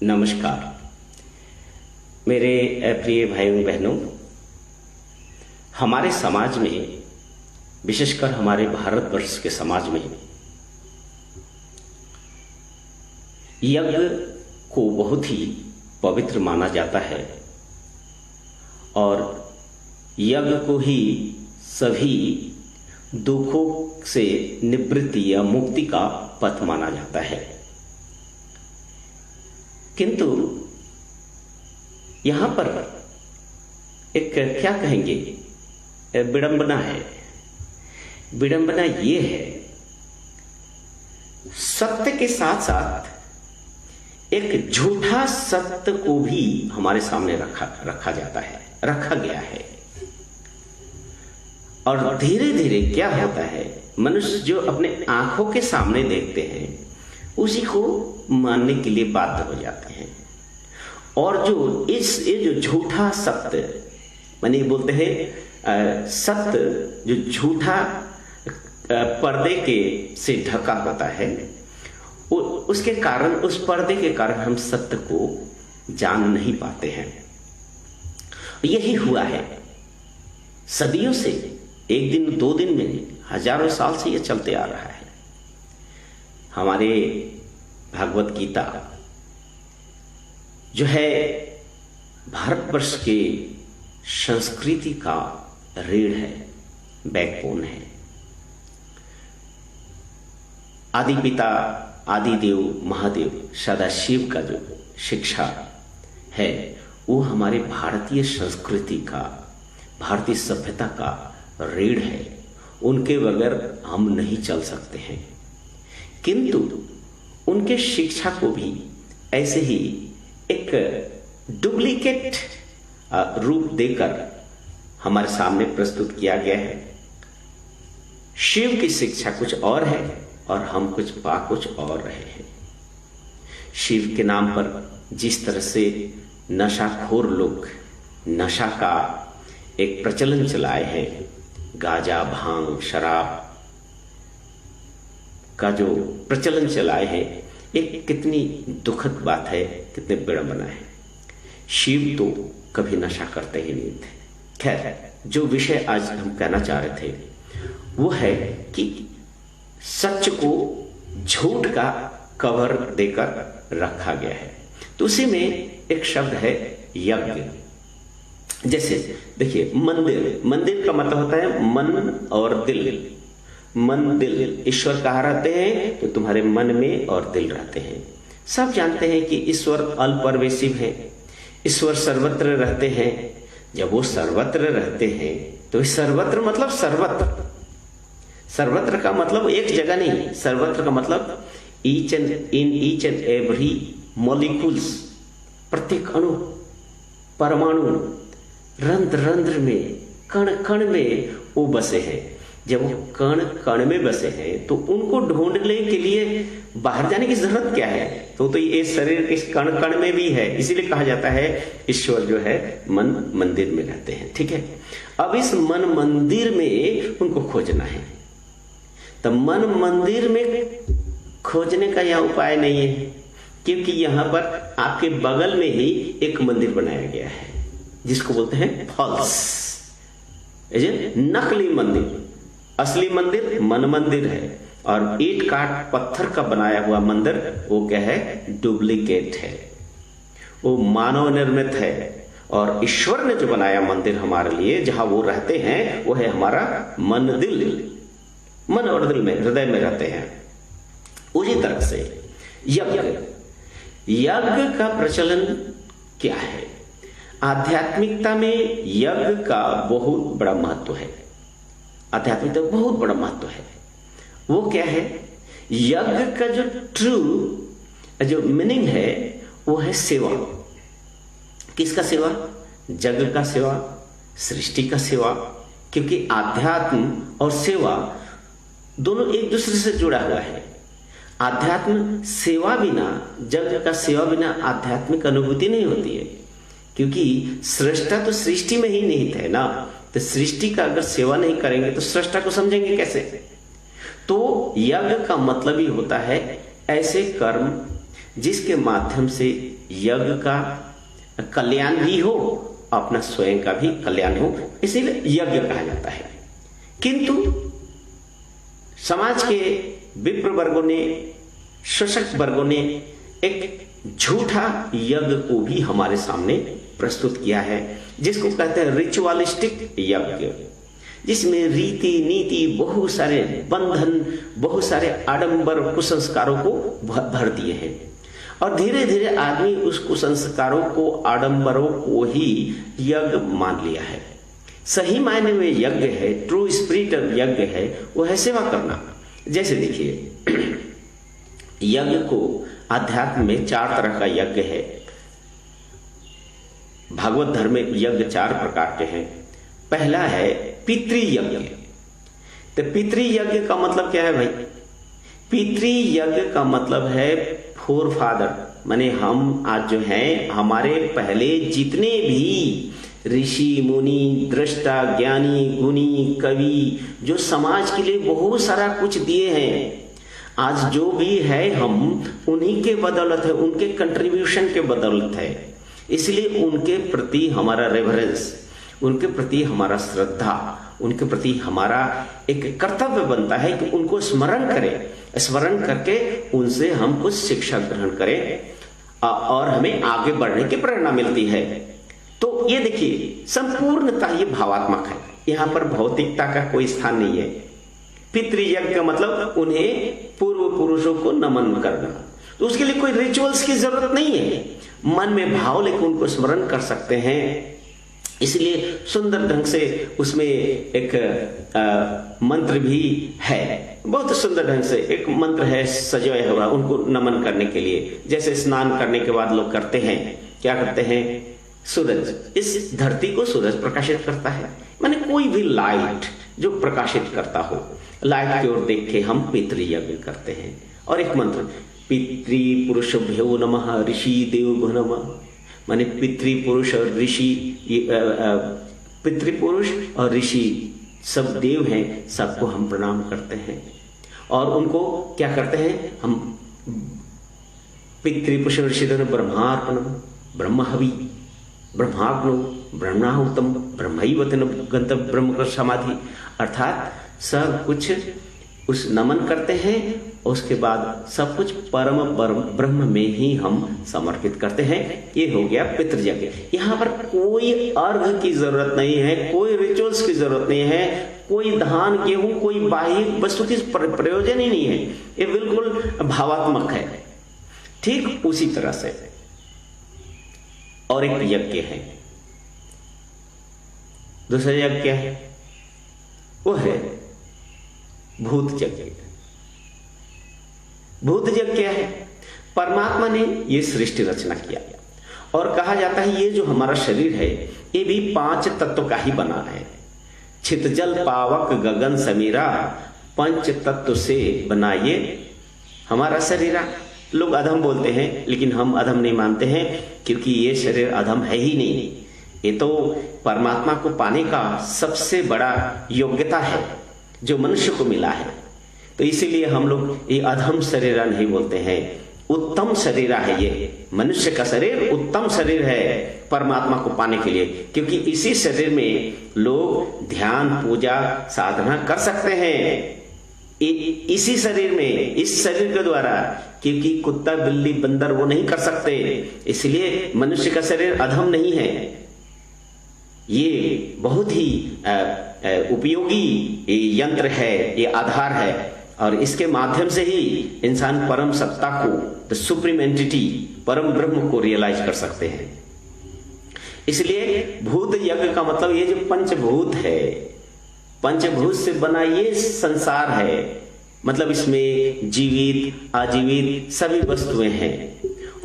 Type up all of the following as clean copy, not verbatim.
नमस्कार मेरे प्रिय भाइयों बहनों। हमारे समाज में, विशेषकर हमारे भारतवर्ष के समाज में, यज्ञ को बहुत ही पवित्र माना जाता है और यज्ञ को ही सभी दुखों से निवृत्ति या मुक्ति का पथ माना जाता है। किंतु यहां पर एक क्या कहेंगे, विडंबना है। विडंबना ये है, सत्य के साथ साथ एक झूठा सत्य को भी हमारे सामने रखा जाता है, रखा गया है। और धीरे धीरे क्या होता है, मनुष्य जो अपने आंखों के सामने देखते हैं उसी को मानने के लिए बाध्य हो जाते हैं। और जो ये जो झूठा सत्य, माने बोलते हैं सत्य जो झूठा पर्दे के से ढका होता है, उसके कारण, उस पर्दे के कारण हम सत्य को जान नहीं पाते हैं। यही हुआ है सदियों से, एक दिन दो दिन में, हजारों साल से यह चलते आ रहा है। हमारे भागवत गीता जो है भारतवर्ष के संस्कृति का रीढ़ है, बैकबोन है। आदि पिता, आदि देव, महादेव, सदाशिव का जो शिक्षा है वो हमारे भारतीय संस्कृति का, भारतीय सभ्यता का रीढ़ है। उनके बगैर हम नहीं चल सकते हैं। किंतु उनके शिक्षा को भी ऐसे ही एक डुप्लीकेट रूप देकर हमारे सामने प्रस्तुत किया गया है। शिव की शिक्षा कुछ और है और हम कुछ और रहे हैं। शिव के नाम पर जिस तरह से नशाखोर लोग नशा का एक प्रचलन चलाए हैं, गांजा, भांग, शराब का जो प्रचलन चलाए हैं, एक कितनी दुखद बात है, कितने विडंबना है। शिव तो कभी नशा करते ही नहीं थे। खैर, जो विषय आज हम कहना चाह रहे थे वो है कि सच को झूठ का कवर देकर रखा गया है। तो उसी में एक शब्द है यज्ञ। जैसे देखिए, मंदिर का मतलब होता है मन और दिल। मन दिल, ईश्वर कहाँ रहते हैं? तो तुम्हारे मन में और दिल रहते हैं। सब जानते हैं कि ईश्वर अल्परवेशिव है, ईश्वर सर्वत्र रहते हैं। जब वो सर्वत्र रहते हैं तो सर्वत्र मतलब सर्वत्र। सर्वत्र का मतलब एक जगह नहीं, सर्वत्र का मतलब ईच एंड एवरी मॉलिक्यूल्स, प्रत्येक अणु, परमाणु, रंध्र रंध्र में, कण कण में वो बसे हैं। जब वो कण कण में बसे हैं तो उनको ढूंढने के लिए बाहर जाने की जरूरत क्या है? तो ये शरीर के कण कण में भी है। इसीलिए कहा जाता है ईश्वर जो है मन मंदिर में रहते हैं। ठीक है, अब इस मन मंदिर में उनको खोजना है। तो मन मंदिर में खोजने का यह उपाय नहीं है, क्योंकि यहां पर आपके बगल में ही एक मंदिर बनाया गया है जिसको बोलते हैं फॉल्स, नकली मंदिर। असली मंदिर मन मंदिर है, और ईंट काट पत्थर का बनाया हुआ मंदिर वो क्या है? डुप्लीकेट है, वो मानव निर्मित है। और ईश्वर ने जो बनाया मंदिर हमारे लिए, जहां वो रहते हैं, वो है हमारा मन दिल। मन और दिल में, हृदय में रहते हैं। उसी तरह से यज्ञ का प्रचलन क्या है? आध्यात्मिकता में यज्ञ का बहुत बड़ा महत्व है। आध्यात्मिकता बहुत बड़ा महत्व है। वो क्या है? यज्ञ का जो ट्रू जो मीनिंग है वो है सेवा। किसका सेवा? जग का सेवा, सृष्टि का सेवा। क्योंकि आध्यात्म और सेवा दोनों एक दूसरे से जुड़ा हुआ है। आध्यात्म सेवा बिना, जग का सेवा बिना आध्यात्मिक अनुभूति नहीं होती है। क्योंकि सृष्टा तो सृष्टि में ही निहित है ना। तो सृष्टि का अगर सेवा नहीं करेंगे तो सृष्टा को समझेंगे कैसे? तो यज्ञ का मतलब ही होता है ऐसे कर्म जिसके माध्यम से यज्ञ का कल्याण भी हो, अपना स्वयं का भी कल्याण हो, इसीलिए यज्ञ कहा जाता है। किंतु समाज के विप्र वर्गों ने, शोषक वर्गों ने एक झूठा यज्ञ को भी हमारे सामने प्रस्तुत किया है, जिसको कहते हैं रिचुअलिस्टिक यज्ञ, जिसमें रीति नीति, बहुत सारे बंधन, बहुत सारे आडंबर कुसंस्कारों को भर दिए हैं। और धीरे धीरे आदमी उस कुसंस्कारों को, आडंबरों को ही यज्ञ मान लिया है। सही मायने में यज्ञ है, ट्रू स्पिरिट यज्ञ है, वो है सेवा करना। जैसे देखिए, यज्ञ को आध्यात्म में 4 तरह का यज्ञ है। भागवत धर्म में यज्ञ 4 प्रकार के हैं। पहला है पितृयज्ञ। तो पितृयज्ञ का मतलब क्या है भाई? पितृयज्ञ का मतलब है फोर फादर, माने हम आज जो हैं, हमारे पहले जितने भी ऋषि मुनि, दृष्टा, ज्ञानी, गुणी, कवि, जो समाज के लिए बहुत सारा कुछ दिए हैं, आज जो भी है हम उन्हीं के बदौलत है, उनके कंट्रीब्यूशन के बदौलत है। इसलिए उनके प्रति हमारा रेवरेंस, उनके प्रति हमारा श्रद्धा, उनके प्रति हमारा एक कर्तव्य बनता है कि उनको स्मरण करें, स्मरण करके उनसे हम कुछ शिक्षा ग्रहण करें और हमें आगे बढ़ने की प्रेरणा मिलती है। तो ये देखिए, संपूर्णता ये भावात्मक है, यहाँ पर भौतिकता का कोई स्थान नहीं है। पितृयज्ञ का मतलब उन्हें, पूर्व पुरुषों को नमन करना। तो उसके लिए कोई रिचुअल्स की जरूरत नहीं है, मन में भाव लेकर उनको स्मरण कर सकते हैं। इसलिए सुंदर ढंग से उसमें एक मंत्र भी है, बहुत सुंदर ढंग से एक मंत्र है सजाया हुआ उनको नमन करने के लिए। जैसे स्नान करने के बाद लोग करते हैं, क्या करते हैं? सूरज, इस धरती को सूरज प्रकाशित करता है, माने कोई भी लाइट जो प्रकाशित करता हो, लाइट की ओर देख के हम पितृयज्ञ करते हैं। और एक मंत्र, पितृपुरुषभ्यो नमः ऋषि देवो नमः, माने पितृपुरुष और ऋषि, पितृपुरुष और ऋषि सब देव हैं, सबको हम प्रणाम करते हैं। और उनको क्या करते हैं हम? पितृपुरुष ऋषि देव ब्रह्मार्पणम, ब्रह्महवि, ब्रह्माग्नो, ब्रह्मणाहुतम, ब्रह्मैवतन गंतव्य ब्रह्म समाधि, अर्थात सब कुछ उस नमन करते हैं। उसके बाद सब कुछ परम ब्रह्म में ही हम समर्पित करते हैं। ये हो गया पितृयज्ञ। यहाँ पर कोई अर्घ की जरूरत नहीं है, कोई रिचुअल्स की जरूरत नहीं है, कोई धान गेहूं, कोई बाह्य वस्तु की प्रयोजन ही नहीं है, ये बिल्कुल भावात्मक है। ठीक उसी तरह से और एक यज्ञ है, दूसरा यज्ञ क्या है? वो है भूत यज्ञ। भूत यज्ञ क्या है? परमात्मा ने ये सृष्टि रचना किया और कहा जाता है ये जो हमारा शरीर है ये भी 5 तत्व का ही बना है। छित जल पावक गगन समीरा, 5 तत्व से बना ये हमारा शरीर। लोग अधम बोलते हैं, लेकिन हम अधम नहीं मानते हैं, क्योंकि ये शरीर अधम है ही नहीं। ये तो परमात्मा को पाने का सबसे बड़ा योग्यता है जो मनुष्य को मिला है। तो इसीलिए हम लोग ये अधम शरीर नहीं बोलते हैं, उत्तम शरीर है। ये मनुष्य का शरीर उत्तम शरीर है परमात्मा को पाने के लिए, क्योंकि इसी शरीर में लोग ध्यान, पूजा, साधना कर सकते हैं। इसी शरीर में, इस शरीर के द्वारा, क्योंकि कुत्ता, बिल्ली, बंदर वो नहीं कर सकते। इसलिए मनुष्य का शरीर अधम नहीं है, ये बहुत ही उपयोगी यंत्र है, ये आधार है। और इसके माध्यम से ही इंसान परम सत्ता को, द सुप्रीम एंटिटी, परम ब्रह्म को रियलाइज कर सकते हैं। इसलिए भूत यज्ञ का मतलब ये जो पंचभूत है, पंचभूत से बना ये संसार है, मतलब इसमें जीवित, आजीवित सभी वस्तुएं हैं।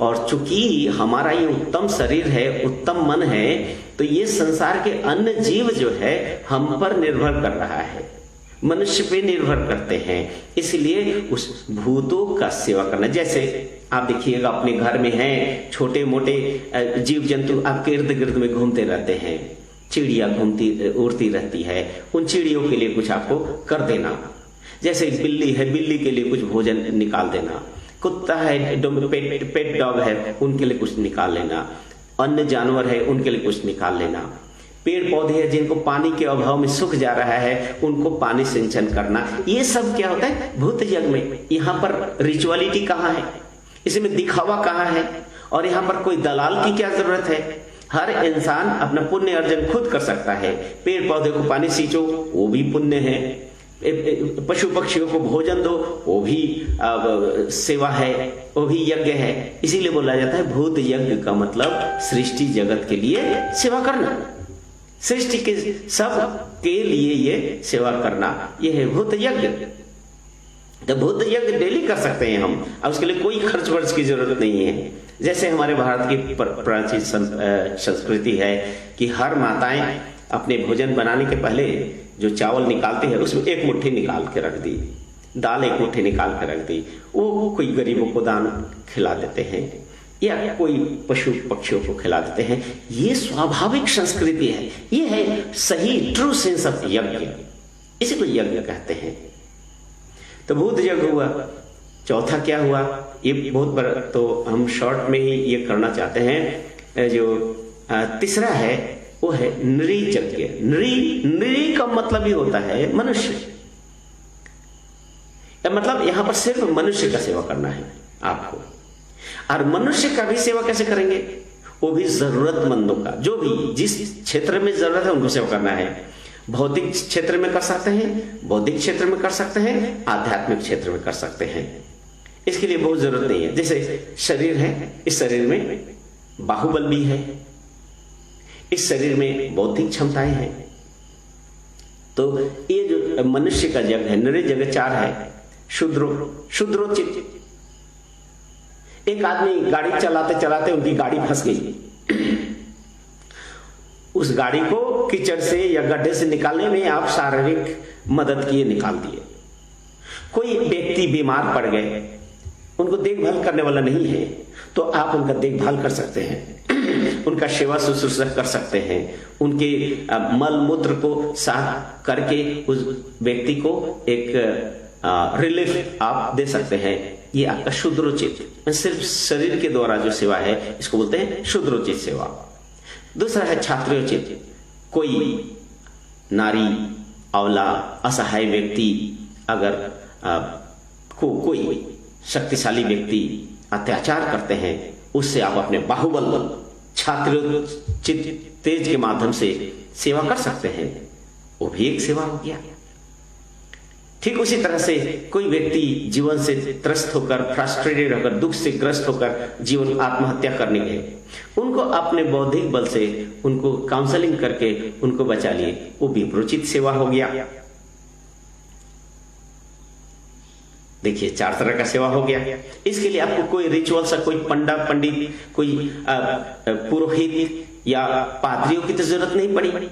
और चूंकि हमारा ये उत्तम शरीर है, उत्तम मन है, तो ये संसार के अन्य जीव जो है हम पर निर्भर कर रहा है, मनुष्य पे निर्भर करते हैं। इसलिए उस भूतों का सेवा करना, जैसे आप देखिएगा अपने घर में हैं छोटे मोटे जीव जंतु आपके इर्द गिर्द में घूमते रहते हैं, चिड़िया घूमती उड़ती रहती है, उन चिड़ियों के लिए कुछ आपको कर देना। जैसे बिल्ली है, बिल्ली के लिए कुछ भोजन निकाल देना। कुत्ता है, पेट डॉग है, उनके लिए कुछ निकाल लेना, अन्य जानवर है उनके लिए कुछ निकाल लेना, पेड़ पौधे हैं जिनको पानी के अभाव में सूख जा रहा है उनको पानी सिंचन करना, ये सब क्या होता है भूत यज्ञ में। यहाँ पर रिचुअलिटी कहाँ है, इसमें दिखावा कहाँ है, और यहाँ पर कोई दलाल की क्या जरूरत है। हर इंसान अपना पुण्य अर्जन खुद कर सकता है। पेड़ पौधे को पानी सींचो वो भी पुण्य है, पशु पक्षियों को भोजन दो वो भी सेवा है, वो भी यज्ञ है। इसीलिए बोला जाता है भूत यज्ञ का मतलब सृष्टि जगत के लिए सेवा करना, सृष्टि के सब के लिए ये सेवा करना, ये है भूत यज्ञ। तो भूत यज्ञ डेली कर सकते हैं हम, और उसके लिए कोई खर्च वर्च की जरूरत नहीं है। जैसे हमारे भारत की प्राचीन संस्कृति है कि हर माताएं अपने भोजन बनाने के पहले जो चावल निकालती है उसमें एक मुट्ठी निकाल के रख दी, दाल एक मुट्ठी निकाल के रख दी, वो कोई गरीबों को दान खिला देते हैं या कोई पशु पक्षियों को खिला देते हैं। ये स्वाभाविक संस्कृति है, ये है सही ट्रू सेंस ऑफ यज्ञ, इसी को यज्ञ कहते हैं। तो भूत यज्ञ हुआ। चौथा क्या हुआ, ये बहुत बड़ा, तो हम शॉर्ट में ही ये करना चाहते हैं। जो तीसरा है वो है नृ यज्ञ। नृ का मतलब ही होता है मनुष्य, मतलब यहां पर सिर्फ मनुष्य का सेवा करना है आपको। और मनुष्य का भी सेवा कैसे करेंगे, वो भी जरूरतमंदों का, जो भी जिस क्षेत्र में जरूरत है उनको सेवा करना है। भौतिक क्षेत्र में कर सकते हैं, बौद्धिक क्षेत्र में कर सकते हैं, आध्यात्मिक क्षेत्र में कर सकते हैं। इसके लिए बहुत जरूरत नहीं है। जैसे शरीर है, इस शरीर में बाहुबल भी है, इस शरीर में बौद्धिक क्षमताएं हैं। तो ये जो मनुष्य का जग है, नृ जग 4 है। शूद्रोचित, एक आदमी गाड़ी चलाते चलाते उनकी गाड़ी फंस गई, उस गाड़ी को कीचड़ से या गड्ढे से निकालने में आप शारीरिक मदद किए, निकाल दिए। कोई व्यक्ति बीमार पड़ गए, उनको देखभाल करने वाला नहीं है, तो आप उनका देखभाल कर सकते हैं, उनका सेवा शुश्रूषा कर सकते हैं, उनके मल मूत्र को साफ करके उस व्यक्ति को एक रिलीफ आप दे सकते हैं। ये आपका शूद्रोचित, सिर्फ शरीर के द्वारा जो सेवा है इसको बोलते हैं शूद्रोचित सेवा। दूसरा है छात्रोचित, कोई नारी, अवला, असहाय व्यक्ति, अगर कोई शक्तिशाली व्यक्ति अत्याचार करते हैं, उससे आप अपने बाहुबल छात्रोचित तेज के माध्यम से सेवा कर सकते हैं, वो भी एक सेवा हो गया। ठीक उसी तरह से कोई व्यक्ति जीवन से त्रस्त होकर, फ्रस्ट्रेटेड होकर, दुख से ग्रस्त होकर जीवन आत्महत्या करने गए, उनको अपने बौद्धिक बल से उनको काउंसलिंग करके उनको बचा लिए, वो भी प्रोचित सेवा हो गया। देखिए 4 तरह का सेवा हो गया। इसके लिए आपको कोई रिचुअल सा, कोई पंडित, कोई पुरोहित या पादरियों की तो जरूरत नहीं पड़ी।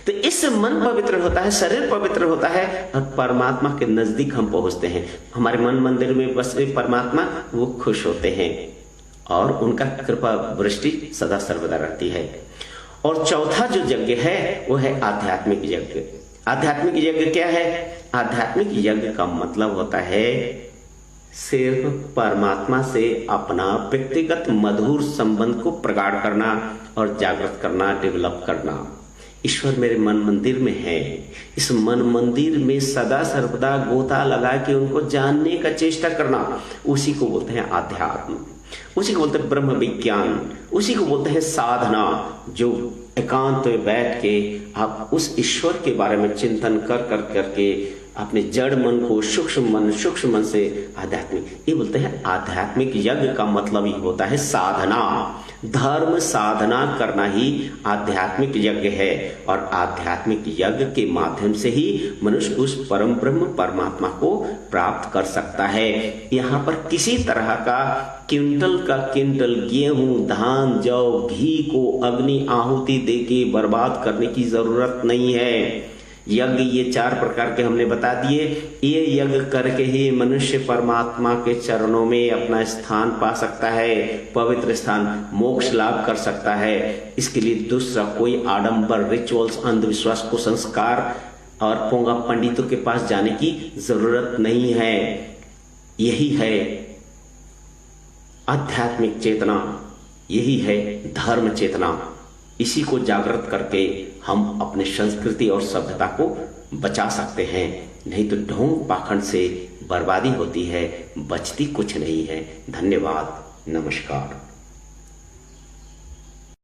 तो इससे मन पवित्र होता है, शरीर पवित्र होता है, और परमात्मा के नजदीक हम पहुंचते हैं। हमारे मन मंदिर में बसे परमात्मा, वो खुश होते हैं और उनका कृपा वृष्टि सदा सर्वदा रहती है। और चौथा जो यज्ञ है वो है आध्यात्मिक यज्ञ। आध्यात्मिक यज्ञ क्या है? आध्यात्मिक यज्ञ का मतलब होता है सिर्फ परमात्मा से अपना व्यक्तिगत मधुर संबंध को प्रगाढ़ करना और जागृत करना, डेवलप करना। ईश्वर मेरे मन मंदिर में है, इस मन मंदिर में सदा सर्वदा गोता लगा के उनको जानने का चेष्टा करना, उसी को बोलते हैं आध्यात्म, उसी को बोलते हैं ब्रह्म विज्ञान, उसी को बोलते हैं साधना। जो एकांत में बैठ के आप उस ईश्वर के बारे में चिंतन कर करके अपने जड़ मन को सूक्ष्म मन से आध्यात्मिक, ये बोलते हैं आध्यात्मिक यज्ञ का मतलब ही होता है साधना। धर्म साधना करना ही आध्यात्मिक यज्ञ है, और आध्यात्मिक यज्ञ के माध्यम से ही मनुष्य उस परम ब्रह्म परमात्मा को प्राप्त कर सकता है। यहाँ पर किसी तरह का क्विंटल गेहूं, धान, जौ, घी को अग्नि आहुति देके बर्बाद करने की जरूरत नहीं है। यज्ञ ये 4 प्रकार के हमने बता दिए। ये यज्ञ करके ही मनुष्य परमात्मा के चरणों में अपना स्थान पा सकता है, पवित्र स्थान, मोक्ष लाभ कर सकता है। इसके लिए दूसरा कोई आडंबर, रिचुअल्स, अंधविश्वास, कुसंस्कार और पोंगा पंडितों के पास जाने की जरूरत नहीं है। यही है आध्यात्मिक चेतना यही है धर्म चेतना। इसी को जागृत करके हम अपने संस्कृति और सभ्यता को बचा सकते हैं, नहीं तो ढोंग पाखंड से बर्बादी होती है, बचती कुछ नहीं है। धन्यवाद, नमस्कार।